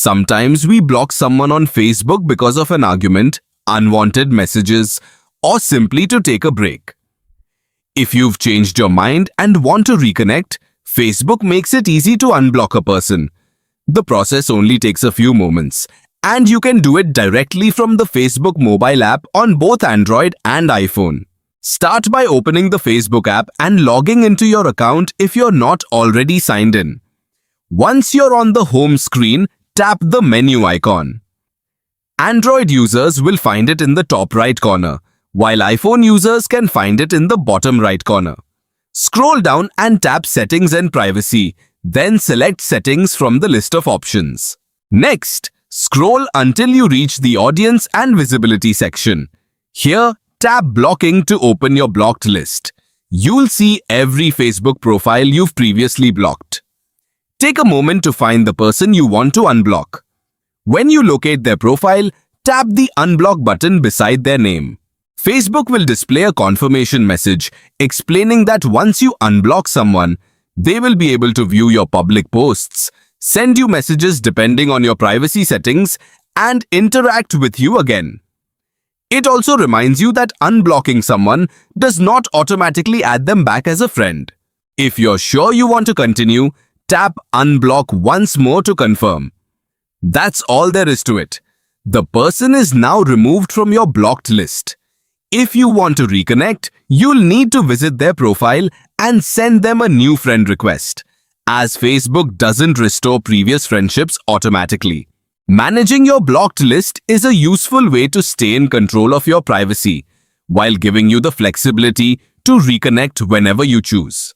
Sometimes we block someone on Facebook because of an argument, unwanted messages, or simply to take a break. If you've changed your mind and want to reconnect, Facebook makes it easy to unblock a person. The process only takes a few moments, and you can do it directly from the Facebook mobile app on both Android and iPhone. Start by opening the Facebook app and logging into your account if you're not already signed in. Once you're on the home screen, tap the menu icon. Android users will find it in the top right corner, while iPhone users can find it in the bottom right corner. Scroll down and tap Settings and Privacy, then select Settings from the list of options. Next, scroll until you reach the Audience and Visibility section. Here, tap Blocking to open your blocked list. You'll see every Facebook profile you've previously blocked. Take a moment to find the person you want to unblock. When you locate their profile, tap the Unblock button beside their name. Facebook will display a confirmation message explaining that once you unblock someone, they will be able to view your public posts, send you messages depending on your privacy settings, and interact with you again. It also reminds you that unblocking someone does not automatically add them back as a friend. If you're sure you want to continue, tap Unblock once more to confirm. That's all there is to it. The person is now removed from your blocked list. If you want to reconnect, you'll need to visit their profile and send them a new friend request, as Facebook doesn't restore previous friendships automatically. Managing your blocked list is a useful way to stay in control of your privacy, while giving you the flexibility to reconnect whenever you choose.